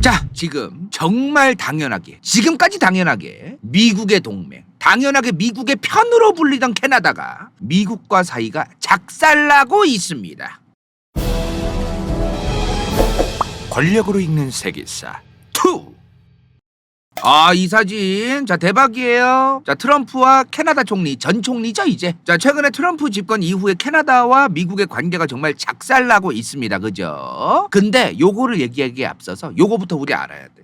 자, 지금 정말 당연하게, 지금까지 당연하게 미국의 동맹, 당연하게 미국의 편으로 불리던 캐나다가 미국과 사이가 작살나고 있습니다. 권력으로 읽는 세계사 2. 이 사진 자 대박이에요. 자, 트럼프와 캐나다 총리, 전 총리죠 이제. 자, 최근에 트럼프 집권 이후에 캐나다와 미국의 관계가 정말 작살나고 있습니다. 그죠? 근데 요거를 얘기하기에 앞서서 요거부터 우리 알아야 돼.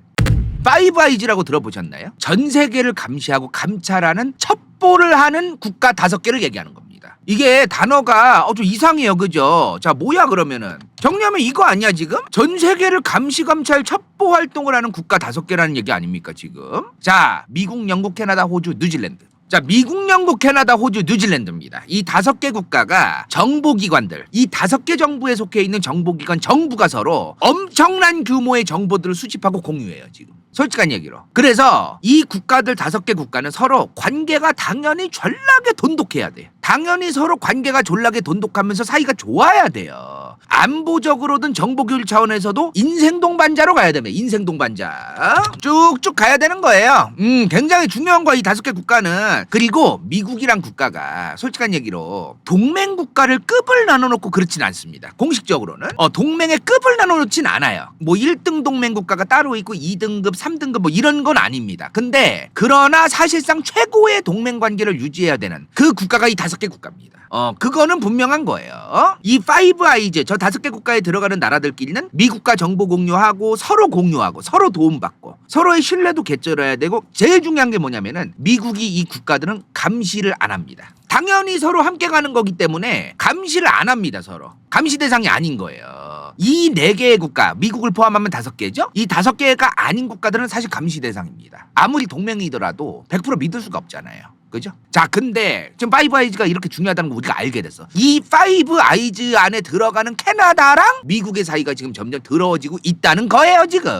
파이브 아이즈라고 들어보셨나요? 전 세계를 감시하고 감찰하는 첩보를 하는 국가 5개를 얘기하는 겁니다. 이게 단어가 좀 이상해요. 그죠? 자, 뭐야 그러면은 정리하면 이거 아니야 지금? 전 세계를 감시 감찰 첩보 활동을 하는 국가 5개라는 얘기 아닙니까 지금? 자, 미국, 영국, 캐나다, 호주, 뉴질랜드. 자, 미국, 영국, 캐나다, 호주, 뉴질랜드입니다. 이 5개 국가가 정보기관들, 이 5개 정부에 속해 있는 정보기관 정부가 서로 엄청난 규모의 정보들을 수집하고 공유해요 지금. 솔직한 얘기로. 그래서 이 국가들 5개 국가는 서로 관계가 당연히 전락에 돈독해야 돼요. 당연히 서로 관계가 전락에 돈독하면서 사이가 좋아야 돼요. 안보적으로든 정보교육 차원에서도 인생동반자로 가야 됩니다. 인생동반자. 쭉쭉 가야 되는 거예요. 굉장히 중요한 거야 이 5개 국가는. 그리고 미국이란 국가가 솔직한 얘기로 동맹 국가를 급을 나눠놓고 그렇진 않습니다. 공식적으로는 동맹의 급을 나눠놓진 않아요. 뭐 1등 동맹 국가가 따로 있고 2등급 3등급 뭐 이런 건 아닙니다. 근데 그러나 사실상 최고의 동맹 관계를 유지해야 되는 그 국가가 이 5개 국가입니다. 그거는 분명한 거예요. 이 파이브 아이즈 저 5개 국가에 들어가는 나라들끼리는 미국과 정보 공유하고 서로 도움받고 서로의 신뢰도 개쩔어야 되고, 제일 중요한 게 뭐냐면은 미국이 이 국가들은 감시를 안 합니다. 당연히 서로 함께 가는 거기 때문에 감시를 안 합니다. 서로 감시 대상이 아닌 거예요. 이 4개의 국가, 미국을 포함하면 5개죠? 이 5개가 아닌 국가들은 사실 감시 대상입니다. 아무리 동맹이더라도 100% 믿을 수가 없잖아요. 그죠? 자, 근데 지금 파이브 아이즈가 이렇게 중요하다는 거 우리가 알게 됐어. 이 파이브 아이즈 안에 들어가는 캐나다랑 미국의 사이가 지금 점점 더러워지고 있다는 거예요 지금.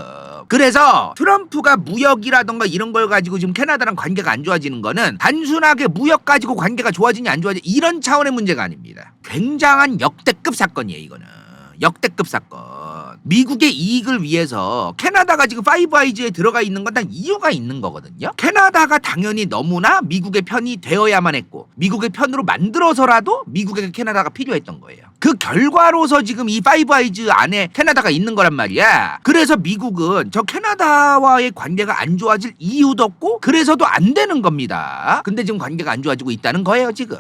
그래서 트럼프가 무역이라던가 이런 걸 가지고 지금 캐나다랑 관계가 안 좋아지는 거는 단순하게 무역 가지고 관계가 좋아지냐 안 좋아지냐 이런 차원의 문제가 아닙니다. 굉장한 역대급 사건이에요 이거는. 역대급 사건. 미국의 이익을 위해서 캐나다가 지금 파이브 아이즈에 들어가 있는 건 다 이유가 있는 거거든요. 캐나다가 당연히 너무나 미국의 편이 되어야만 했고 미국의 편으로 만들어서라도 미국에게 캐나다가 필요했던 거예요. 그 결과로서 지금 이 파이브 아이즈 안에 캐나다가 있는 거란 말이야. 그래서 미국은 저 캐나다와의 관계가 안 좋아질 이유도 없고 그래서도 안 되는 겁니다. 근데 지금 관계가 안 좋아지고 있다는 거예요 지금.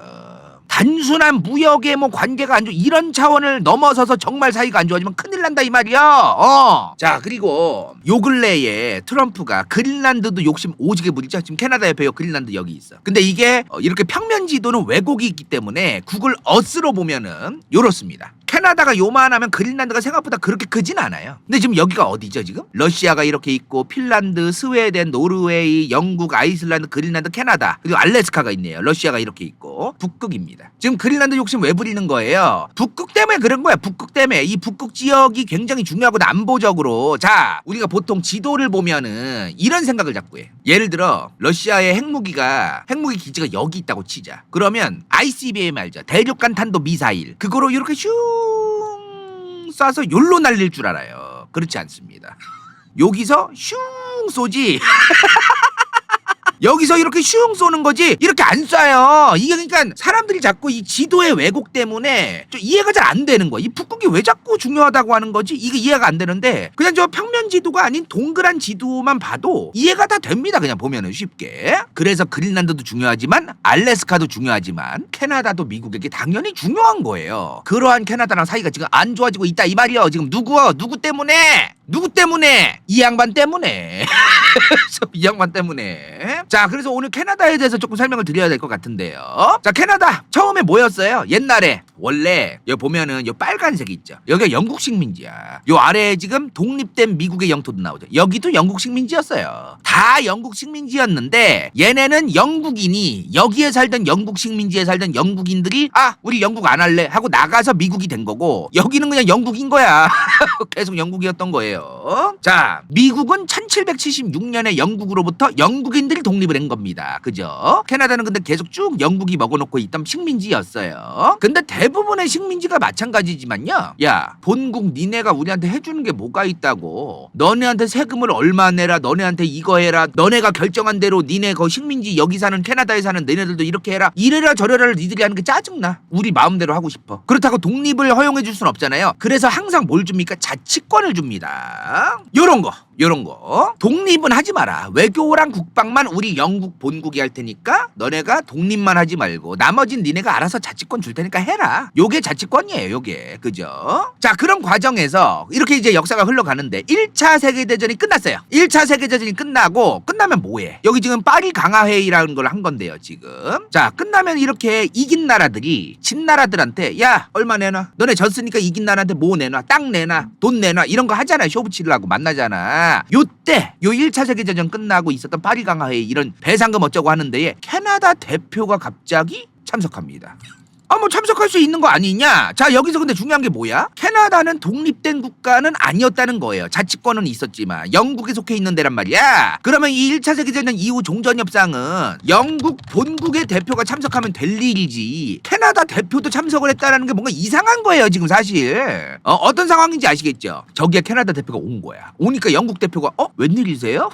단순한 무역의 뭐 관계가 안 좋아 이런 차원을 넘어서서 정말 사이가 안 좋아지면 큰일 난다 이 말이야. 자, 그리고 요 근래에 트럼프가 그린란드도 욕심 오지게 부리죠. 지금 캐나다 옆에 그린란드 여기 있어. 근데 이게 이렇게 평면 지도는 왜곡이 있기 때문에 구글 어스로 보면은 요렇습니다. 캐나다가 요만하면 그린란드가 생각보다 그렇게 크진 않아요. 근데 지금 여기가 어디죠 지금? 러시아가 이렇게 있고 핀란드, 스웨덴, 노르웨이, 영국, 아이슬란드, 그린란드, 캐나다, 그리고 알래스카가 있네요. 러시아가 이렇게 있고 북극입니다. 지금 그린란드 욕심 왜 부리는 거예요? 북극 때문에 그런 거야. 북극 때문에. 이 북극 지역이 굉장히 중요하고 안보적으로. 자, 우리가 보통 지도를 보면은 이런 생각을 자꾸 해. 예를 들어 러시아의 핵무기 기지가 여기 있다고 치자. 그러면 ICBM 알죠? 대륙간 탄도 미사일. 그거로 이렇게 슝 쏴서 욜로 날릴 줄 알아요. 그렇지 않습니다. 여기서 슝 쏘지. 여기서 이렇게 슝 쏘는 거지 이렇게 안 쏴요. 이게 그러니까 사람들이 자꾸 이 지도의 왜곡 때문에 좀 이해가 잘 안 되는 거야. 이 북극이 왜 자꾸 중요하다고 하는 거지? 이게 이해가 안 되는데 그냥 저 평면 지도가 아닌 동그란 지도만 봐도 이해가 다 됩니다. 그냥 보면은 쉽게. 그래서 그린란드도 중요하지만 알래스카도 중요하지만 캐나다도 미국에게 당연히 중요한 거예요. 그러한 캐나다랑 사이가 지금 안 좋아지고 있다 이 말이요. 지금 누구 때문에? 이 양반 때문에. 이 양반 때문에. 자, 그래서 오늘 캐나다에 대해서 조금 설명을 드려야 될 것 같은데요. 자, 캐나다 처음에 뭐였어요? 옛날에 원래 여기 보면은 요 빨간색 있죠. 여기가 영국 식민지야. 요 아래에 지금 독립된 미국의 영토도 나오죠. 여기도 영국 식민지였어요. 다 영국 식민지였는데 얘네는 영국인이 여기에 살던 영국 식민지에 살던 영국인들이 우리 영국 안 할래 하고 나가서 미국이 된 거고 여기는 그냥 영국인 거야. 계속 영국이었던 거예요. 자, 미국은 1776년에 영국으로부터 영국인들이 독립 독립을 한 겁니다. 그죠? 캐나다는 근데 계속 쭉 영국이 먹어놓고 있던 식민지였어요. 근데 대부분의 식민지가 마찬가지지만요. 야, 본국 니네가 우리한테 해주는 게 뭐가 있다고. 너네한테 세금을 얼마 내라, 너네한테 이거 해라, 너네가 결정한 대로 니네 그 식민지 여기 사는 캐나다에 사는 너네들도 이렇게 해라, 이래라 저래라를 니들이 하는 게 짜증나. 우리 마음대로 하고 싶어. 그렇다고 독립을 허용해 줄 순 없잖아요. 그래서 항상 뭘 줍니까? 자치권을 줍니다. 요런 거 독립은 하지 마라. 외교랑 국방만 우리 영국 본국이 할 테니까 너네가 독립만 하지 말고 나머진 니네가 알아서 자치권 줄 테니까 해라. 요게 자치권이에요. 요게. 그죠? 자, 그런 과정에서 이렇게 이제 역사가 흘러가는데 1차 세계대전이 끝났어요. 1차 세계대전이 끝나면 뭐해? 여기 지금 파리 강화회의라는 걸 한 건데요. 지금. 자, 끝나면 이렇게 이긴 나라들이 진 나라들한테 야, 얼마 내놔. 너네 졌으니까 이긴 나라한테 뭐 내놔. 땅 내놔. 돈 내놔. 이런 거 하잖아. 쇼 붙이려고 만나잖아. 요때 요 1차 세계대전 끝나고 있었던 파리 강화회의 이런 배상금 어쩌고 하는데 캐나다 대표가 갑자기 참석합니다. 뭐 참석할 수 있는 거 아니냐? 자, 여기서 근데 중요한 게 뭐야? 캐나다는 독립된 국가는 아니었다는 거예요. 자치권은 있었지만 영국에 속해 있는 데란 말이야. 그러면 이 1차 세계대전 이후 종전협상은 영국 본국의 대표가 참석하면 될 일이지 캐나다 대표도 참석을 했다는 게 뭔가 이상한 거예요. 지금 사실 어떤 상황인지 아시겠죠? 저기에 캐나다 대표가 온 거야. 오니까 영국 대표가 웬일이세요?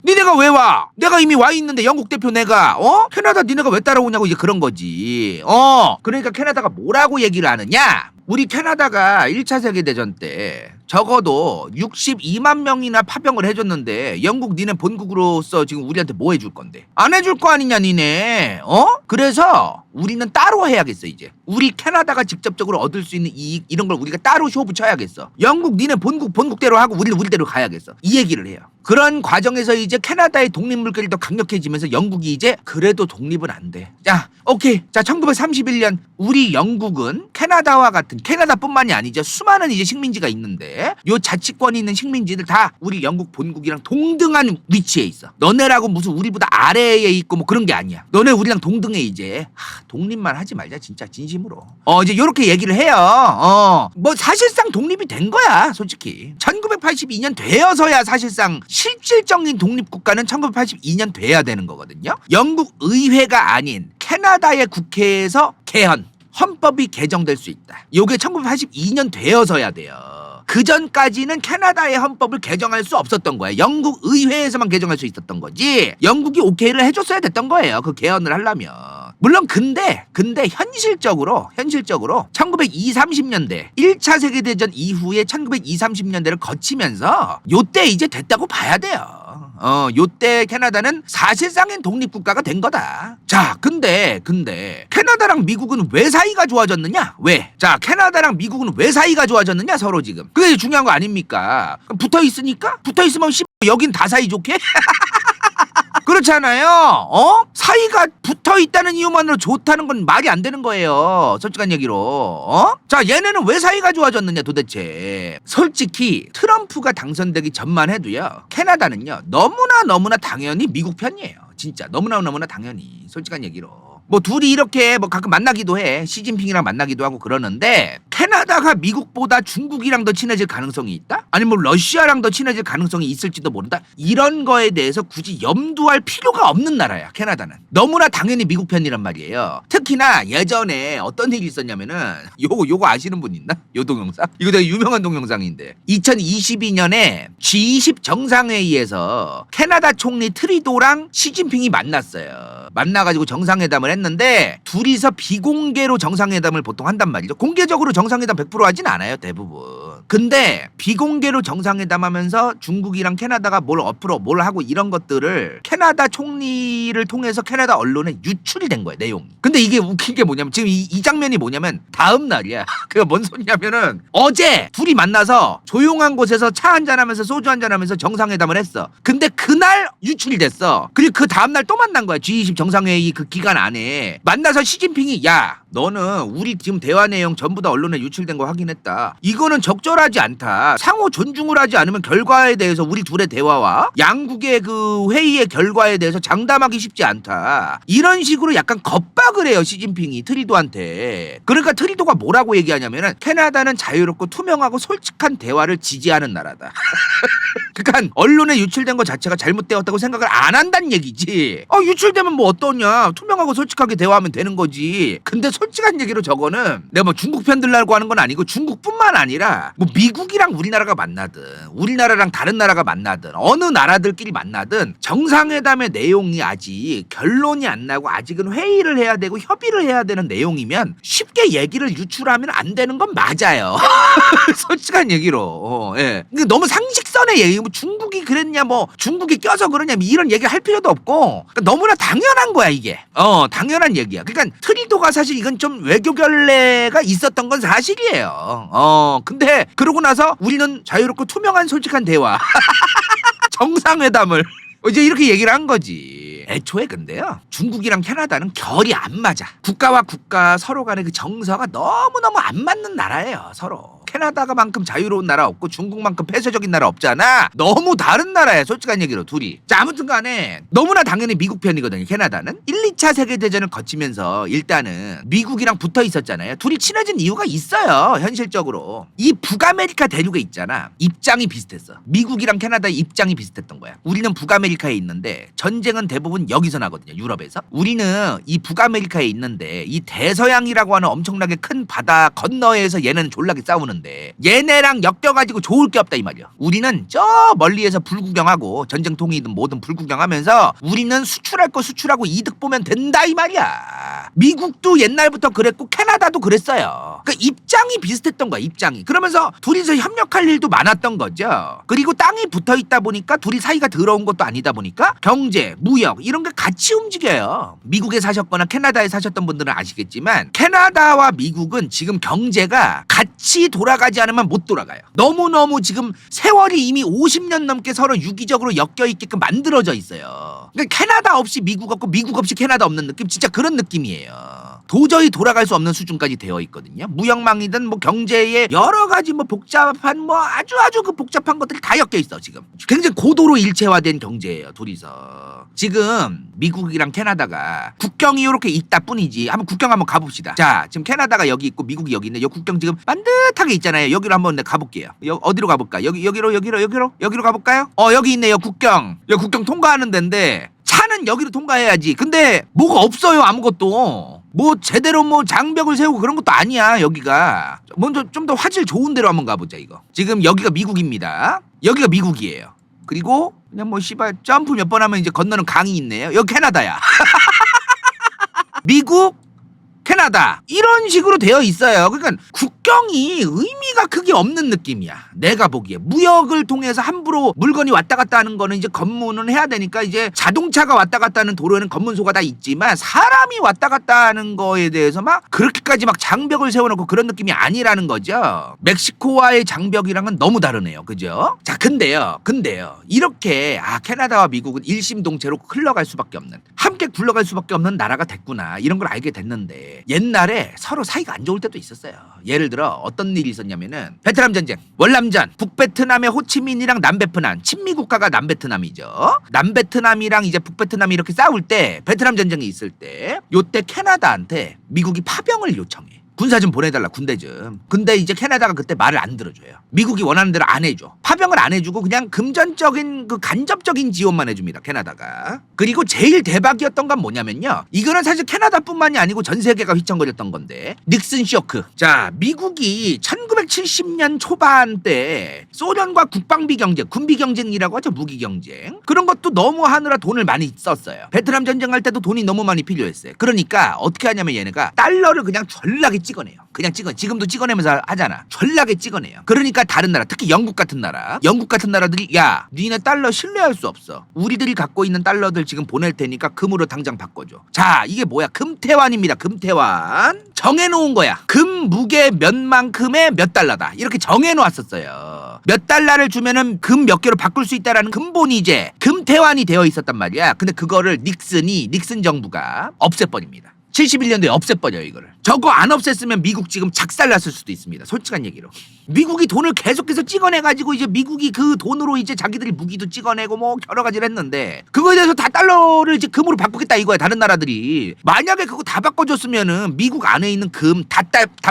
니네가 왜 와? 내가 이미 와 있는데 영국 대표 내가 캐나다 니네가 왜 따라오냐고 이제 그런 거지. 그러니까 캐나다가 뭐라고 얘기를 하느냐? 우리 캐나다가 1차 세계대전 때 적어도 62만 명이나 파병을 해줬는데 영국 니네 본국으로서 지금 우리한테 뭐 해줄 건데? 안 해줄 거 아니냐 니네? 그래서 우리는 따로 해야겠어 이제. 우리 캐나다가 직접적으로 얻을 수 있는 이익 이런 걸 우리가 따로 쇼 붙여야겠어. 영국 니네 본국대로 하고 우리는 우리대로 가야겠어. 이 얘기를 해요. 그런 과정에서 이제 캐나다의 독립 물결이 더 강력해지면서 영국이 이제 그래도 독립은 안 돼. 자, 오케이. 자, 1931년 우리 영국은 캐나다와 같은 캐나다뿐만이 아니죠. 수많은 이제 식민지가 있는데 요 자치권이 있는 식민지들 다 우리 영국 본국이랑 동등한 위치에 있어. 너네라고 무슨 우리보다 아래에 있고 뭐 그런 게 아니야. 너네 우리랑 동등해 이제. 독립만 하지 말자 진짜 진심으로. 이제 요렇게 얘기를 해요. 뭐 사실상 독립이 된 거야 솔직히. 1982년 되어서야 사실상 실질적인 독립국가는 1982년 돼야 되는 거거든요. 영국 의회가 아닌 캐나다의 국회에서 개헌 헌법이 개정될 수 있다. 요게 1982년 되어서야 돼요. 그 전까지는 캐나다의 헌법을 개정할 수 없었던 거예요. 영국 의회에서만 개정할 수 있었던 거지. 영국이 오케이를 해줬어야 됐던 거예요. 그 개헌을 하려면. 물론 근데 현실적으로 1920, 30년대 1차 세계대전 이후에 1920, 30년대를 거치면서 요때 이제 됐다고 봐야 돼요. 요때 캐나다는 사실상의 독립국가가 된 거다. 자, 근데 캐나다랑 미국은 왜 사이가 좋아졌느냐? 왜? 자, 캐나다랑 미국은 왜 사이가 좋아졌느냐? 서로 지금. 그게 중요한 거 아닙니까? 붙어 있으니까? 붙어 있으면 여긴 다 사이좋게? 그렇잖아요. 사이가 붙어 있다는 이유만으로 좋다는 건 말이 안 되는 거예요. 솔직한 얘기로. 자, 얘네는 왜 사이가 좋아졌느냐 도대체. 솔직히 트럼프가 당선되기 전만 해도요. 캐나다는요. 너무나 당연히 미국 편이에요. 진짜 너무나 당연히. 솔직한 얘기로. 뭐 둘이 이렇게 뭐 가끔 만나기도 해. 시진핑이랑 만나기도 하고 그러는데 캐나다가 미국보다 중국이랑 더 친해질 가능성이 있다? 아니면 러시아랑 더 친해질 가능성이 있을지도 모른다? 이런 거에 대해서 굳이 염두할 필요가 없는 나라야 캐나다는. 너무나 당연히 미국 편이란 말이에요. 특히나 예전에 어떤 일이 있었냐면은 요거 아시는 분 있나? 요 동영상? 이거 되게 유명한 동영상인데 2022년에 G20 정상회의에서 캐나다 총리 트리도랑 시진핑이 만났어요. 만나가지고 정상회담을 했는데 둘이서 비공개로 정상회담을 보통 한단 말이죠. 공개적으로 정상회담 100% 하진 않아요 대부분. 근데 비공개로 정상회담하면서 중국이랑 캐나다가 뭘 하고 이런 것들을 캐나다 총리를 통해서 캐나다 언론에 유출이 된 거예요 내용이. 근데 이게 웃긴 게 뭐냐면 지금 이 장면이 뭐냐면 다음 날이야. 그게 뭔 소리냐면은 어제 둘이 만나서 조용한 곳에서 차 한잔하면서 소주 한잔하면서 정상회담을 했어. 근데 그날 유출이 됐어. 그리고 그 다음날 또 만난 거야. G20 정상회의 그 기간 안에 만나서 시진핑이 야 너는 우리 지금 대화 내용 전부 다 언론에 유출된 거 확인했다. 이거는 적절하지 않다. 상호 존중을 하지 않으면 결과에 대해서 우리 둘의 대화와 양국의 그 회의의 결과에 대해서 장담하기 쉽지 않다. 이런 식으로 약간 겁박을 해요 시진핑이 트리도한테. 그러니까 트리도가 뭐라고 얘기하냐면은 캐나다는 자유롭고 투명하고 솔직한 대화를 지지하는 나라다. 그러니까 언론에 유출된 것 자체가 잘못되었다고 생각을 안 한다는 얘기지. 유출되면 뭐 어떠냐, 투명하고 솔직하게 대화하면 되는 거지. 근데 솔직한 얘기로 저거는 내가 뭐 중국 편 들라고 하는 건 아니고 중국뿐만 아니라 뭐 미국이랑 우리나라가 만나든 우리나라랑 다른 나라가 만나든 어느 나라들끼리 만나든 정상회담의 내용이 아직 결론이 안 나고 아직은 회의를 해야 되고 협의를 해야 되는 내용이면 쉽게 얘기를 유출하면 안 되는 건 맞아요. 솔직한 얘기로. 예. 너무 상식선의 얘기, 뭐 중국이 그랬냐, 뭐 중국이 껴서 그러냐, 뭐 이런 얘기를 할 필요도 없고, 그러니까 너무나 당연한 거야 이게. 당연한 얘기야. 그러니까 트리도가 사실 이건 좀 외교 결례가 있었던 건 사실이에요. 근데 그러고 나서 우리는 자유롭고 투명한 솔직한 대화, 정상회담을 이제 이렇게 얘기를 한 거지. 애초에 근데요, 중국이랑 캐나다는 결이 안 맞아. 국가와 국가 서로 간의 그 정서가 너무너무 안 맞는 나라예요, 서로. 캐나다가만큼 자유로운 나라 없고 중국만큼 폐쇄적인 나라 없잖아. 너무 다른 나라야, 솔직한 얘기로 둘이. 자, 아무튼 간에 너무나 당연히 미국 편이거든요, 캐나다는. 1, 2차 세계대전을 거치면서 일단은 미국이랑 붙어 있었잖아요. 둘이 친해진 이유가 있어요, 현실적으로. 이 북아메리카 대륙에 있잖아, 입장이 비슷했어. 미국이랑 캐나다의 입장이 비슷했던 거야. 우리는 북아메리카에 있는데 전쟁은 대부분 여기서 나거든요, 유럽에서. 우리는 이 북아메리카에 있는데 이 대서양이라고 하는 엄청나게 큰 바다 건너에서 얘네는 졸라게 싸우는, 얘네랑 엮여가지고 좋을 게 없다 이 말이야. 우리는 저 멀리에서 불구경하고 전쟁통이든 뭐든 불구경하면서 우리는 수출할 거 수출하고 이득 보면 된다 이 말이야. 미국도 옛날부터 그랬고 캐나다도 그랬어요. 그러니까 입장이 비슷했던 거야, 입장이. 그러면서 둘이서 협력할 일도 많았던 거죠. 그리고 땅이 붙어 있다 보니까 둘이 사이가 더러운 것도 아니다 보니까 경제, 무역 이런 게 같이 움직여요. 미국에 사셨거나 캐나다에 사셨던 분들은 아시겠지만 캐나다와 미국은 지금 경제가 같이 돌아가지 않으면 못 돌아가요. 너무너무 지금 세월이 이미 50년 넘게 서로 유기적으로 엮여 있게끔 만들어져 있어요. 그러니까 캐나다 없이 미국 없고 미국 없이 캐나다 없는 느낌, 진짜 그런 느낌이에요. 도저히 돌아갈 수 없는 수준까지 되어 있거든요. 무역망이든 뭐 경제에 여러 가지 뭐 복잡한 뭐 아주 그 복잡한 것들이 다 엮여 있어 지금. 굉장히 고도로 일체화된 경제예요, 둘이서. 지금 미국이랑 캐나다가 국경이 이렇게 있다 뿐이지. 한번 국경 한번 가봅시다. 자, 지금 캐나다가 여기 있고 미국이 여기 있는데 이 국경 지금 반듯하게 있잖아요. 여기로 한번 가볼게요. 어디로 가볼까? 여기로 가볼까요? 여기 있네요, 국경. 여기 국경 통과하는 데인데 차는 여기로 통과해야지. 근데 뭐가 없어요, 아무것도. 뭐 제대로 뭐 장벽을 세우고 그런 것도 아니야, 여기가. 먼저 좀 더 화질 좋은 데로 한번 가보자, 이거. 지금 여기가 미국입니다. 여기가 미국이에요. 그리고 그냥 뭐 씨발 점프 몇 번 하면 이제 건너는 강이 있네요. 여기 캐나다야. 미국, 캐나다 이런 식으로 되어 있어요. 그러니까 국경이 의미가 크게 없는 느낌이야, 내가 보기에. 무역을 통해서 함부로 물건이 왔다 갔다 하는 거는 이제 검문은 해야 되니까 이제 자동차가 왔다 갔다 하는 도로에는 검문소가 다 있지만 사람이 왔다 갔다 하는 거에 대해서 막 그렇게까지 막 장벽을 세워놓고 그런 느낌이 아니라는 거죠. 멕시코와의 장벽이랑은 너무 다르네요, 그죠? 자, 근데요 이렇게 캐나다와 미국은 일심동체로 흘러갈 수밖에 없는, 함께 굴러갈 수밖에 없는 나라가 됐구나, 이런 걸 알게 됐는데 옛날에 서로 사이가 안 좋을 때도 있었어요. 예를 들어 어떤 일이 있었냐면은 베트남 전쟁, 월남전, 북베트남의 호치민이랑 남베트남, 친미 국가가 남베트남이죠. 남베트남이랑 이제 북베트남이 이렇게 싸울 때, 베트남 전쟁이 있을 때 요때 캐나다한테 미국이 파병을 요청해. 군사 좀 보내달라, 군대 좀. 근데 이제 캐나다가 그때 말을 안 들어줘요. 미국이 원하는 대로 안 해줘. 파병을 안 해주고 그냥 금전적인 그 간접적인 지원만 해줍니다, 캐나다가. 그리고 제일 대박이었던 건 뭐냐면요, 이거는 사실 캐나다뿐만이 아니고 전 세계가 휘청거렸던 건데, 닉슨 쇼크. 자, 미국이 1970년 초반 때 소련과 국방비 경쟁, 군비 경쟁이라고 하죠, 무기 경쟁. 그런 것도 너무 하느라 돈을 많이 썼어요. 베트남 전쟁할 때도 돈이 너무 많이 필요했어요. 그러니까 어떻게 하냐면 얘네가 달러를 그냥 졸라게 찍어내요. 그냥 지금도 찍어내면서 하잖아. 졸라게 찍어내요. 그러니까 다른 나라, 특히 영국 같은 나라들이 야, 니네 달러 신뢰할 수 없어. 우리들이 갖고 있는 달러들 지금 보낼 테니까 금으로 당장 바꿔줘. 자, 이게 뭐야? 금태환입니다. 금태환. 정해놓은 거야. 금 무게 몇만큼의 몇 달러다, 이렇게 정해놓았었어요. 몇 달러를 주면은 금 몇 개로 바꿀 수 있다라는 근본이 이제 금태환이 되어 있었단 말이야. 근데 그거를 닉슨 정부가 없애버립니다. 71년도에 없애버려요, 이거를. 저거 안 없앴으면 미국 지금 작살났을 수도 있습니다. 솔직한 얘기로. 미국이 돈을 계속해서 찍어내가지고 이제 미국이 그 돈으로 이제 자기들이 무기도 찍어내고 뭐 여러 가지를 했는데 그거에 대해서 다 달러를 이제 금으로 바꾸겠다 이거야. 다른 나라들이. 만약에 그거 다 바꿔줬으면은 미국 안에 있는 금 다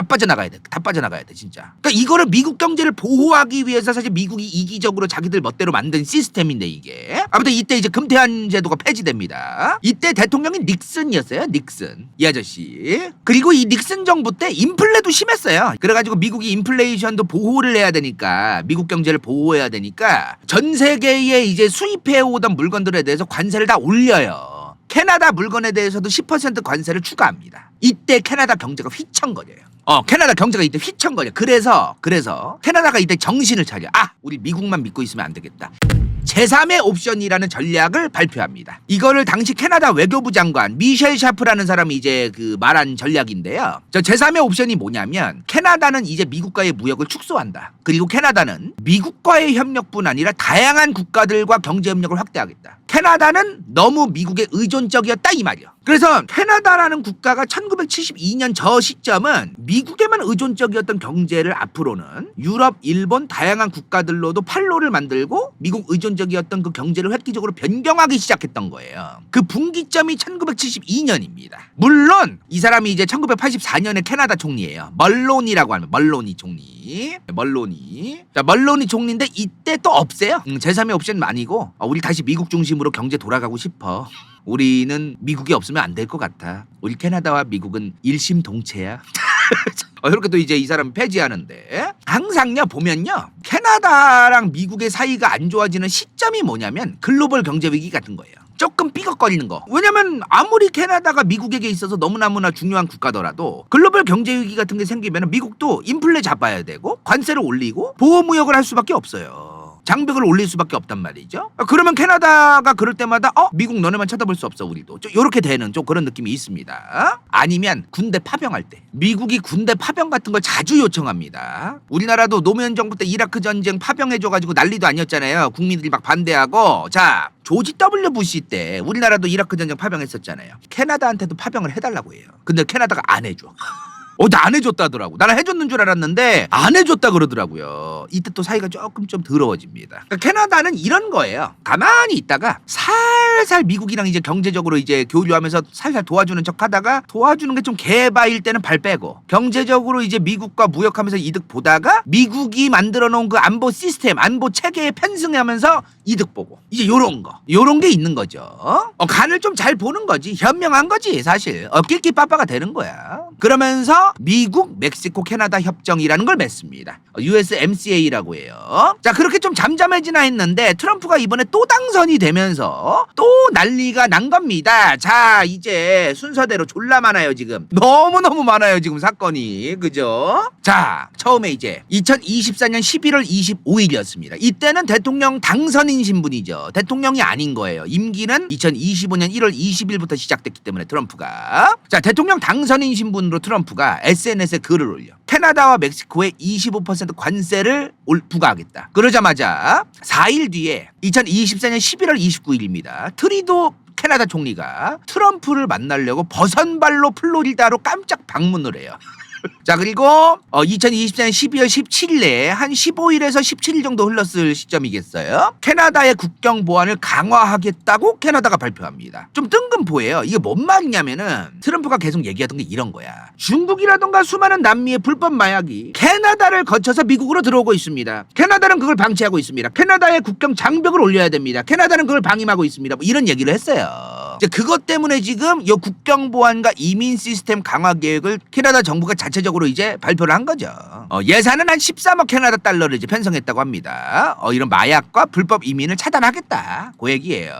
빠져나가야 돼. 다 빠져나가야 돼 진짜. 그러니까 이거를 미국 경제를 보호하기 위해서 사실 미국이 이기적으로 자기들 멋대로 만든 시스템인데 이게. 아무튼 이때 이제 금태환 제도가 폐지됩니다. 이때 대통령이 닉슨이었어요. 닉슨. 이 아저씨. 그리고 이 닉슨 정부 때 인플레도 심했어요. 그래가지고 미국이 인플레이션도 보호를 해야 되니까 미국 경제를 보호해야 되니까 전 세계에 이제 수입해 오던 물건들에 대해서 관세를 다 올려요. 캐나다 물건에 대해서도 10% 관세를 추가합니다. 이때 캐나다 경제가 휘청거려요. 캐나다 경제가 이때 휘청거려. 그래서 캐나다가 이때 정신을 차려. 우리 미국만 믿고 있으면 안 되겠다. 제3의 옵션이라는 전략을 발표합니다. 이거를 당시 캐나다 외교부 장관 미셸 샤프라는 사람이 이제 그 말한 전략인데요. 저 제3의 옵션이 뭐냐면 캐나다는 이제 미국과의 무역을 축소한다. 그리고 캐나다는 미국과의 협력뿐 아니라 다양한 국가들과 경제 협력을 확대하겠다. 캐나다는 너무 미국에 의존적이었다 이 말이야. 그래서 캐나다라는 국가가 1972년 저 시점은 미국에만 의존적이었던 경제를 앞으로는 유럽, 일본 다양한 국가들로도 판로를 만들고 미국 의존적이었던 그 경제를 획기적으로 변경하기 시작했던 거예요. 그 분기점이 1972년입니다. 물론 이 사람이 이제 1984년에 캐나다 총리예요. 멀로니라고 하면 멀로니 총리. 멀로니. 자, 멀로니 총리인데 이때 또 없애요. 제3의 옵션 아니고 우리 다시 미국 중심으로 경제 돌아가고 싶어. 우리는 미국이 없으면 안 될 것 같아. 우리 캐나다와 미국은 일심동체야. 이렇게 또 이제 이 사람 폐지하는데 항상요 보면요 캐나다랑 미국의 사이가 안 좋아지는 시점이 뭐냐면 글로벌 경제 위기 같은 거예요. 조금 삐걱거리는 거. 왜냐면 아무리 캐나다가 미국에게 있어서 너무나 중요한 국가더라도 글로벌 경제 위기 같은 게 생기면 미국도 인플레 잡아야 되고 관세를 올리고 보호무역을 할 수밖에 없어요. 장벽을 올릴 수밖에 없단 말이죠. 그러면 캐나다가 그럴 때마다 미국 너네만 쳐다볼 수 없어 우리도. 요렇게 되는 좀 그런 느낌이 있습니다. 아니면 군대 파병할 때 미국이 군대 파병 같은 걸 자주 요청합니다. 우리나라도 노무현 정부 때 이라크 전쟁 파병해줘가지고 난리도 아니었잖아요. 국민들이 막 반대하고. 자, 조지 W 부시 때 우리나라도 이라크 전쟁 파병했었잖아요. 캐나다한테도 파병을 해달라고 해요. 근데 캐나다가 안 해줘. 나 안 해줬다더라고. 나는 해줬는 줄 알았는데 안 해줬다 그러더라고요. 이때 또 사이가 조금 좀 더러워집니다. 그러니까 캐나다는 이런 거예요. 가만히 있다가 살살 미국이랑 이제 경제적으로 이제 교류하면서 살살 도와주는 척 하다가 도와주는 게 좀 개바일 때는 발 빼고 경제적으로 이제 미국과 무역하면서 이득 보다가 미국이 만들어 놓은 그 안보 시스템, 안보 체계에 편승하면서 이득 보고 이제 요런 게 있는 거죠. 간을 좀 잘 보는 거지. 현명한 거지 사실. 낄끼빠빠가 되는 거야. 그러면서 미국, 멕시코, 캐나다 협정이라는 걸 맺습니다. USMCA라고 해요. 자, 그렇게 좀 잠잠해지나 했는데 트럼프가 이번에 또 당선이 되면서 또 난리가 난 겁니다. 자, 이제 순서대로 졸라 많아요 지금. 너무너무 많아요 지금 사건이. 그죠? 자, 처음에 이제 2024년 11월 25일이었습니다. 이때는 대통령 당선인 신분이죠. 대통령이 아닌 거예요. 임기는 2025년 1월 20일부터 시작됐기 때문에 트럼프가. 자, 대통령 당선인 신분으로 트럼프가 SNS에 글을 올려. 캐나다와 멕시코에 25% 관세를 부과하겠다. 그러자마자 4일 뒤에 2024년 11월 29일입니다. 트리도 캐나다 총리가 트럼프를 만나려고 버선발로 플로리다로 깜짝 방문을 해요. 자, 그리고 2024년 12월 17일에 한 15일에서 17일 정도 흘렀을 시점이겠어요. 캐나다의 국경 보안을 강화하겠다고 캐나다가 발표합니다. 좀 뜬금포예요. 이게 뭔 말이냐면은 트럼프가 계속 얘기하던 게 이런 거야. 중국이라던가 수많은 남미의 불법 마약이 캐나다를 거쳐서 미국으로 들어오고 있습니다. 캐나다는 그걸 방치하고 있습니다. 캐나다의 국경 장벽을 올려야 됩니다. 캐나다는 그걸 방임하고 있습니다. 뭐 이런 얘기를 했어요. 이제 그것 때문에 지금 이 국경 보안과 이민 시스템 강화 계획을 캐나다 정부가 자체적으로 이제 발표를 한 거죠. 예산은 한 13억 캐나다 달러를 이제 편성했다고 합니다. 이런 마약과 불법 이민을 차단하겠다. 그 얘기예요.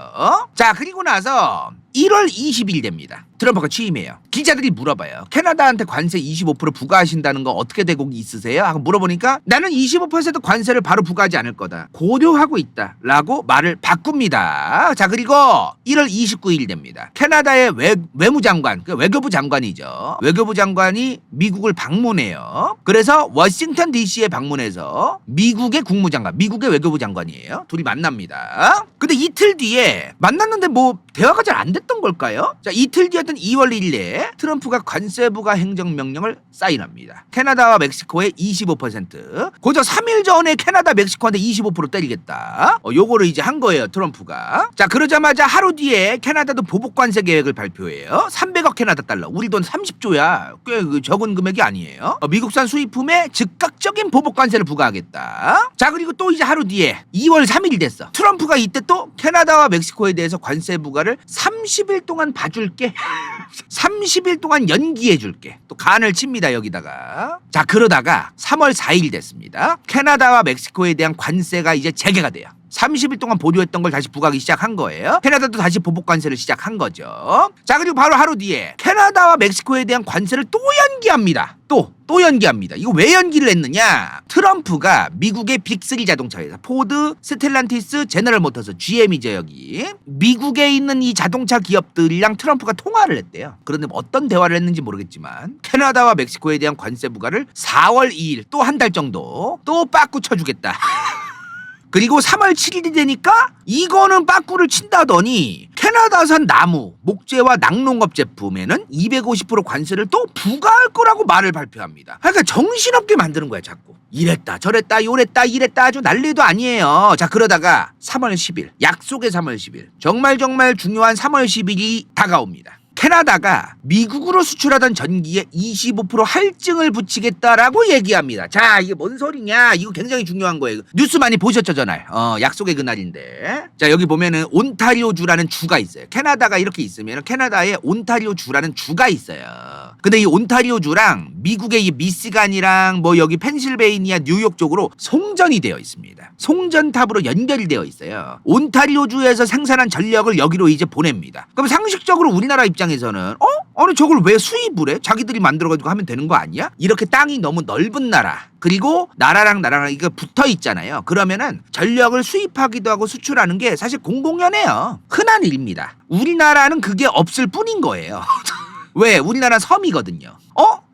자, 그리고 나서 1월 20일 됩니다. 트럼프가 취임해요. 기자들이 물어봐요. 캐나다한테 관세 25% 부과하신다는 거 어떻게 되고 있으세요? 하고 물어보니까 나는 25% 관세를 바로 부과하지 않을 거다. 고려하고 있다. 라고 말을 바꿉니다. 자, 그리고 1월 29일 됩니다. 캐나다의 외무장관, 외교부 장관이죠. 외교부 장관이 미국을 방문해요. 그래서 워싱턴 DC에 방문해서 미국의 국무장관, 미국의 외교부 장관이에요. 둘이 만납니다. 근데 이틀 뒤에 만났는데 뭐 대화가 잘 안 했던 걸까요? 자, 이틀 뒤였던 2월 1일에 트럼프가 관세 부과 행정명령을 사인합니다. 캐나다와 멕시코에 25%, 고작 3일 전에 캐나다 멕시코한테 25% 때리겠다. 요거를 이제 한 거예요, 트럼프가. 자, 그러자마자 하루 뒤에 캐나다도 보복 관세 계획을 발표해요. 300억 캐나다 달러, 우리 돈 30조야. 꽤 적은 금액이 아니에요. 미국산 수입품에 즉각적인 보복 관세를 부과하겠다. 자, 그리고 또 이제 하루 뒤에 2월 3일이 됐어. 트럼프가 이때 또 캐나다와 멕시코에 대해서 관세 부과를 30일 동안 봐줄게. 30일 동안 연기해줄게. 또 간을 칩니다, 여기다가. 자, 그러다가 3월 4일 됐습니다. 캐나다와 멕시코에 대한 관세가 이제 재개가 돼요. 30일 동안 보류했던 걸 다시 부과하기 시작한 거예요. 캐나다도 다시 보복 관세를 시작한 거죠. 자, 그리고 바로 하루 뒤에 캐나다와 멕시코에 대한 관세를 또 연기합니다. 또 연기합니다. 이거 왜 연기를 했느냐? 트럼프가 미국의 빅3 자동차 회사 포드, 스텔란티스, 제너럴 모터스, GM이죠 여기. 미국에 있는 이 자동차 기업들이랑 트럼프가 통화를 했대요. 그런데 어떤 대화를 했는지 모르겠지만 캐나다와 멕시코에 대한 관세 부과를 4월 2일 또 한 달 정도 또 빠꾸 쳐주겠다. 그리고 3월 7일이 되니까 이거는 빠꾸를 친다더니 캐나다산 나무, 목재와 낙농업 제품에는 250% 관세를 또 부과할 거라고 말을 발표합니다. 그러니까 정신없게 만드는 거야 자꾸. 이랬다 저랬다 요랬다 이랬다 아주 난리도 아니에요. 자, 그러다가 3월 10일, 약속의 3월 10일, 정말 중요한 3월 10일이 다가옵니다. 캐나다가 미국으로 수출하던 전기에 25% 할증을 붙이겠다라고 얘기합니다. 자, 이게 뭔 소리냐? 이거 굉장히 중요한 거예요. 뉴스 많이 보셨죠, 전날. 약속의 그날인데. 자, 여기 보면은 온타리오주라는 주가 있어요. 캐나다가 이렇게 있으면 캐나다에 온타리오주라는 주가 있어요. 근데 이 온타리오주랑 미국의 이 미시간이랑 뭐 여기 펜실베이니아, 뉴욕 쪽으로 송전이 되어 있습니다. 송전탑으로 연결이 되어 있어요. 온타리오주에서 생산한 전력을 여기로 이제 보냅니다. 그럼 상식적으로 우리나라 입장에서는 아니 저걸 왜 수입을 해? 자기들이 만들어가지고 하면 되는 거 아니야? 이렇게 땅이 너무 넓은 나라, 그리고 나라랑 이거 붙어 있잖아요. 그러면은 전력을 수입하기도 하고 수출하는 게 사실 공공연해요. 흔한 일입니다. 우리나라는 그게 없을 뿐인 거예요. 왜? 우리나라 섬이거든요.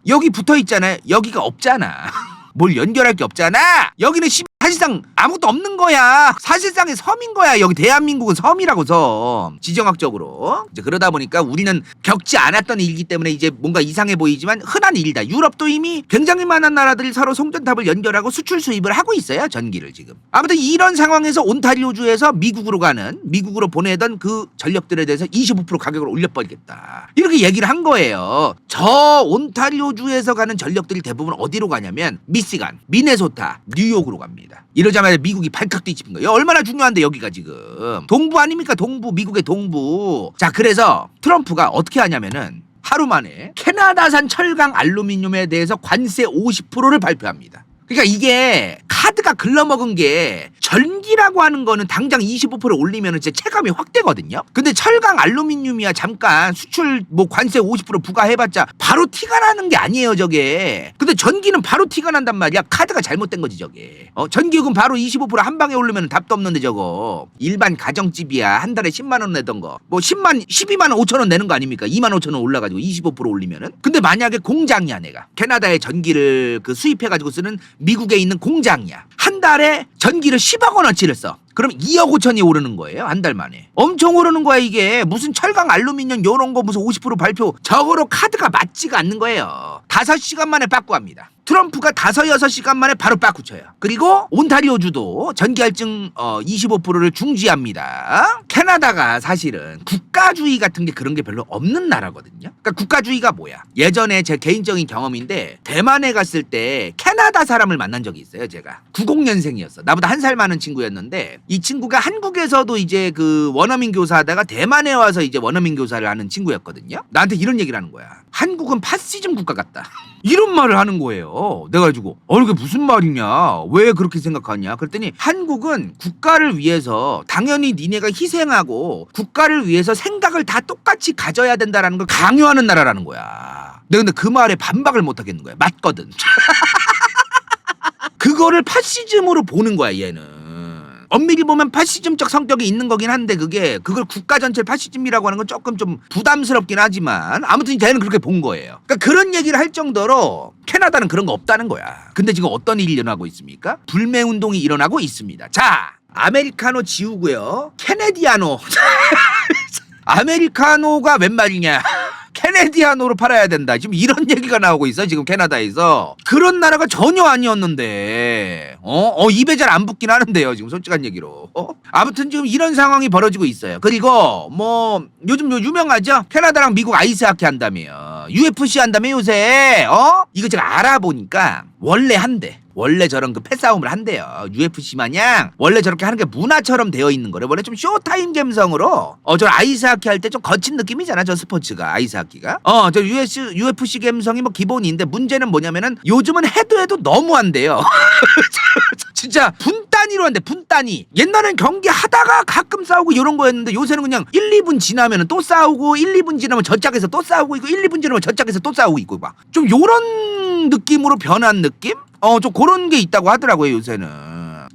여기 붙어 있잖아요. 여기가 없잖아. 뭘 연결할 게 없잖아. 여기는 사실상 아무것도 없는 거야. 사실상의 섬인 거야. 여기 대한민국은 섬이라고 섬. 지정학적으로. 이제 그러다 보니까 우리는 겪지 않았던 일이기 때문에 이제 뭔가 이상해 보이지만 흔한 일이다. 유럽도 이미 굉장히 많은 나라들이 서로 송전탑을 연결하고 수출 수입을 하고 있어요. 전기를 지금. 아무튼 이런 상황에서 온타리오주에서 미국으로 보내던 그 전력들에 대해서 25% 가격을 올려버리겠다. 이렇게 얘기를 한 거예요. 저 온타리오주에서 가는 전력들이 대부분 어디로 가냐면 미시간, 미네소타, 뉴욕으로 갑니다. 이러자마자 미국이 발칵 뒤집힌 거예요. 얼마나 중요한데 여기가 지금 동부 아닙니까? 동부, 미국의 동부. 자, 그래서 트럼프가 어떻게 하냐면은 하루 만에 캐나다산 철강 알루미늄에 대해서 관세 50%를 발표합니다. 그러니까 이게 카드가 글러먹은 게 전기라고 하는 거는 당장 25% 올리면 진짜 체감이 확 되거든요. 근데 철강 알루미늄이야 잠깐 수출 뭐 관세 50% 부과해봤자 바로 티가 나는 게 아니에요 저게. 근데 전기는 바로 티가 난단 말이야. 카드가 잘못된 거지 저게. 전기요금 바로 25%한 방에 오르면 답도 없는데 저거. 일반 가정집이야 한 달에 10만 원 내던 거 뭐 12만 5천 원 내는 거 아닙니까? 2만 5천 원 올라가지고 25% 올리면은. 근데 만약에 공장이야 내가 캐나다에 전기를 그 수입해가지고 쓰는 미국에 있는 공장이야. 한 달에 전기를 10억 원어치를 써. 그럼 2억 5천이 오르는 거예요. 한 달 만에. 엄청 오르는 거야 이게. 무슨 철강 알루미늄 요런 거 무슨 50% 발표. 저거로 카드가 맞지가 않는 거예요. 5시간 만에 빠꾸합니다. 트럼프가 5-6시간 만에 바로 빠꾸 쳐요. 그리고 온타리오주도 전기할증 25%를 중지합니다. 캐나다가 사실은 국가주의 같은 게 그런 게 별로 없는 나라거든요. 그러니까 국가주의가 뭐야? 예전에 제 개인적인 경험인데 대만에 갔을 때 캐나다 사람을 만난 적이 있어요. 제가 90년생이었어. 나보다 한 살 많은 친구였는데 이 친구가 한국에서도 이제 그 원어민 교사하다가 대만에 와서 이제 원어민 교사를 하는 친구였거든요. 나한테 이런 얘기를 하는 거야. 한국은 파시즘 국가 같다. 이런 말을 하는 거예요. 내가 가지고 이게 무슨 말이냐? 왜 그렇게 생각하냐? 그랬더니 한국은 국가를 위해서 당연히 니네가 희생하고 국가를 위해서 생각을 다 똑같이 가져야 된다라는 걸 강요하는 나라라는 거야. 내가 근데 그 말에 반박을 못 하겠는 거야. 맞거든. 그거를 파시즘으로 보는 거야 얘는. 엄밀히 보면 파시즘적 성격이 있는 거긴 한데 그걸 국가 전체를 파시즘이라고 하는 건 조금 좀 부담스럽긴 하지만 아무튼 걔는 그렇게 본 거예요. 그러니까 그런 얘기를 할 정도로 캐나다는 그런 거 없다는 거야. 근데 지금 어떤 일이 일어나고 있습니까? 불매 운동이 일어나고 있습니다. 자, 아메리카노 지우고요. 캐네디아노. 아메리카노가 웬 말이냐. 캐네디아노로 팔아야 된다. 지금 이런 얘기가 나오고 있어. 지금 캐나다에서. 그런 나라가 전혀 아니었는데 입에 잘 안 붙긴 하는데요. 지금 솔직한 얘기로. 아무튼 지금 이런 상황이 벌어지고 있어요. 그리고 뭐 요즘 유명하죠. 캐나다랑 미국 아이스하키 한다며요. UFC 한다며 요새. 이거 제가 알아보니까 원래 저런 그 패싸움을 한대요. UFC 마냥 원래 저렇게 하는 게 문화처럼 되어 있는 거래. 원래 좀 쇼타임 감성으로 저 아이스하키 할 때 좀 거친 느낌이잖아. 저 스포츠가 아이스하키가. 저 UFC 감성이 뭐 기본인데 문제는 뭐냐면은 요즘은 해도 너무 한대요. 진짜 분 단위로 한대. 분 단위. 옛날엔 경기 하다가 가끔 싸우고 이런 거였는데 요새는 그냥 1, 2분 지나면은 또 싸우고 1, 2분 지나면 저 짝에서 또 싸우고 있고 1, 2분 지나면 저 짝에서 또 싸우고 있고 막 좀 요런 느낌으로 변한 느낌? 좀 그런 게 있다고 하더라고요, 요새는.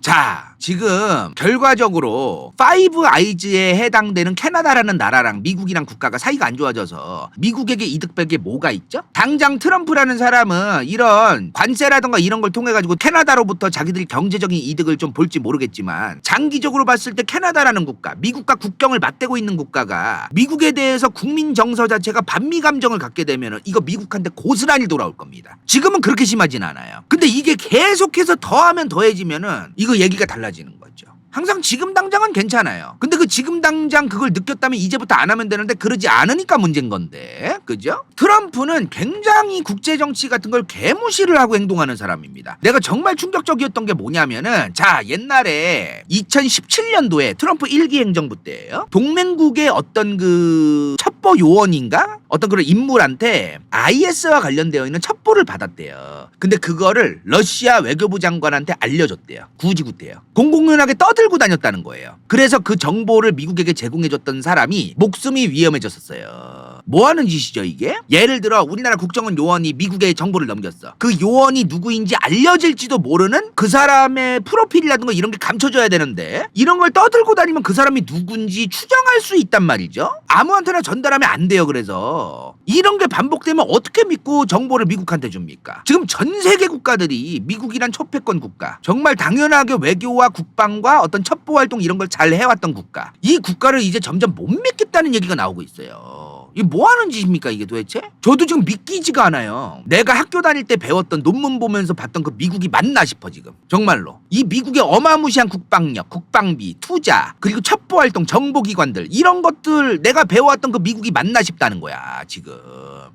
자, 지금 결과적으로 파이브 아이즈에 해당되는 캐나다라는 나라랑 미국이랑 국가가 사이가 안 좋아져서 미국에게 이득 뺄 게 뭐가 있죠? 당장 트럼프라는 사람은 이런 관세라든가 이런 걸 통해 가지고 캐나다로부터 자기들이 경제적인 이득을 좀 볼지 모르겠지만 장기적으로 봤을 때 캐나다라는 국가, 미국과 국경을 맞대고 있는 국가가 미국에 대해서 국민 정서 자체가 반미 감정을 갖게 되면 이거 미국한테 고스란히 돌아올 겁니다. 지금은 그렇게 심하진 않아요. 근데 이게 계속해서 더하면 더해지면은 이거 얘기가 달라지는 거죠. 항상 지금 당장은 괜찮아요. 근데 그 지금 당장 그걸 느꼈다면 이제부터 안 하면 되는데 그러지 않으니까 문제인 건데. 그죠? 트럼프는 굉장히 국제정치 같은 걸 개무시를 하고 행동하는 사람입니다. 내가 정말 충격적이었던 게 뭐냐면은 자, 옛날에 2017년도에 트럼프 1기 행정부 때예요. 동맹국의 어떤 그 첩보 요원인가? 어떤 그런 인물한테 IS와 관련되어 있는 첩보를 받았대요. 근데 그거를 러시아 외교부 장관한테 알려줬대요. 구지구대요. 공공연하게 떠들고 다녔다는 거예요. 그래서 그 정보를 미국에게 제공해줬던 사람이 목숨이 위험해졌었어요. 뭐 하는 짓이죠 이게? 예를 들어 우리나라 국정원 요원이 미국에 정보를 넘겼어. 그 요원이 누구인지 알려질지도 모르는 그 사람의 프로필이라든가 이런 게 감춰져야 되는데 이런 걸 떠들고 다니면 그 사람이 누군지 추정할 수 있단 말이죠. 아무한테나 전달하면 안 돼요. 그래서 이런 게 반복되면 어떻게 믿고 정보를 미국한테 줍니까? 지금 전 세계 국가들이 미국이란 초패권 국가, 정말 당연하게 외교와 국방과 어떤 첩보 활동 이런 걸 잘 해왔던 국가, 이 국가를 이제 점점 못 믿겠다는 얘기가 나오고 있어요. 이게 뭐 하는 짓입니까 이게 도대체? 저도 지금 믿기지가 않아요. 내가 학교 다닐 때 배웠던 논문 보면서 봤던 그 미국이 맞나 싶어 지금. 정말로. 이 미국의 어마무시한 국방력, 국방비, 투자, 그리고 첩보활동, 정보기관들 이런 것들 내가 배워왔던 그 미국이 맞나 싶다는 거야 지금.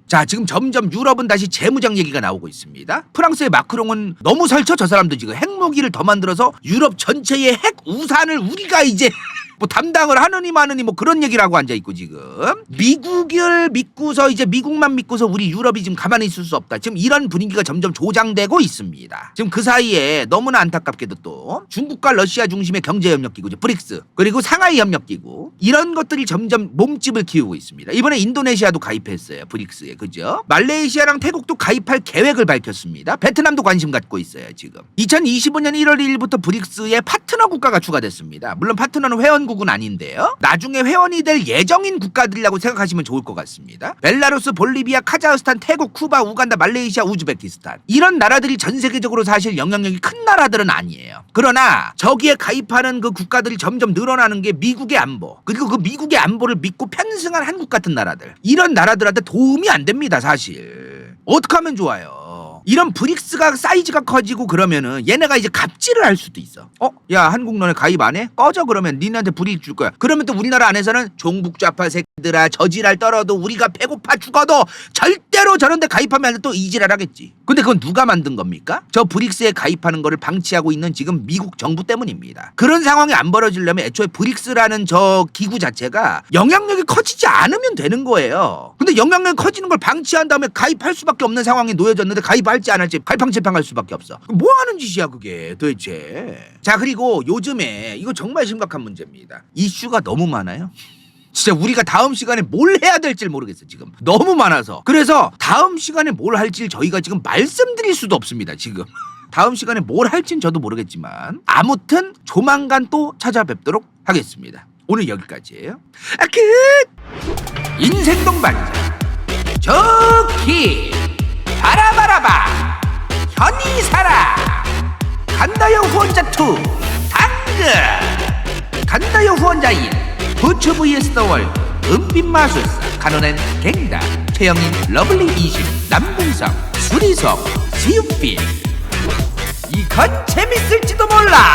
자, 지금 점점 유럽은 다시 재무장 얘기가 나오고 있습니다. 프랑스의 마크롱은 너무 설쳐. 저 사람도 지금 핵무기를 더 만들어서 유럽 전체의 핵 우산을 우리가 이제 뭐 담당을 하느니 마느니 뭐 그런 얘기를 하고 앉아있고 지금 미국을 믿고서 이제 미국만 믿고서 우리 유럽이 지금 가만히 있을 수 없다. 지금 이런 분위기가 점점 조장되고 있습니다. 지금 그 사이에 너무나 안타깝게도 또 중국과 러시아 중심의 경제협력기구죠. 브릭스, 그리고 상하이 협력기구, 이런 것들이 점점 몸집을 키우고 있습니다. 이번에 인도네시아도 가입했어요. 브릭스에. 그죠? 말레이시아랑 태국도 가입할 계획을 밝혔습니다. 베트남도 관심 갖고 있어요. 지금 2025년 1월 1일부터 브릭스에 파트너 국가가 추가됐습니다. 물론 파트너는 회원국은 아닌데요. 나중에 회원이 될 예정인 국가들이라고 생각하시면 좋을 것 같습니다. 벨라루스, 볼리비아, 카자흐스탄, 태국, 쿠바, 우간다, 말레이시아, 우즈베키스탄, 이런 나라들이 전 세계적으로 사실 영향력이 큰 나라들은 아니에요. 그러나 저기에 가입하는 그 국가들이 점점 늘어나는 게 미국의 안보, 그리고 그 미국의 안보를 믿고 편승한 한국 같은 나라들, 이런 나라들한테 도움이 안 됩니다. 사실 어떻게 하면 좋아요? 이런 브릭스가 사이즈가 커지고 그러면은 얘네가 이제 갑질을 할 수도 있어. 야, 한국 너네 가입 안 해? 꺼져. 그러면 니네한테 불이익 줄 거야. 그러면 또 우리나라 안에서는 종북좌파 새끼들아, 저지랄 떨어도 우리가 배고파 죽어도 절대로 저런 데 가입하면 안 돼. 또 이지랄 하겠지. 근데 그건 누가 만든 겁니까? 저 브릭스에 가입하는 거를 방치하고 있는 지금 미국 정부 때문입니다. 그런 상황이 안 벌어지려면 애초에 브릭스라는 저 기구 자체가 영향력이 커지지 않으면 되는 거예요. 근데 영향력이 커지는 걸 방치한 다음에 가입할 수밖에 없는 상황에 놓여졌는데 가입할지 안 할지 갈팡질팡할 수밖에 없어. 뭐 하는 짓이야 그게 도대체. 자, 그리고 요즘에 이거 정말 심각한 문제입니다. 이슈가 너무 많아요. 진짜 우리가 다음 시간에 뭘 해야 될지 모르겠어 지금. 너무 많아서. 그래서 다음 시간에 뭘 할지 저희가 지금 말씀드릴 수도 없습니다 지금. 다음 시간에 뭘 할진 저도 모르겠지만 아무튼 조만간 또 찾아뵙도록 하겠습니다. 오늘 여기까지예요. 끝! 인생 동반자 좋기 바라바라바 현이사라 간다요 후원자 2 당근 간다요 후원자 1 부츠 vs 더 월드 은빛 마술사, 간호는 갱다, 최영인, 러블리 20, 남궁성, 수리성, 지읒빛. 이건 재밌을지도 몰라.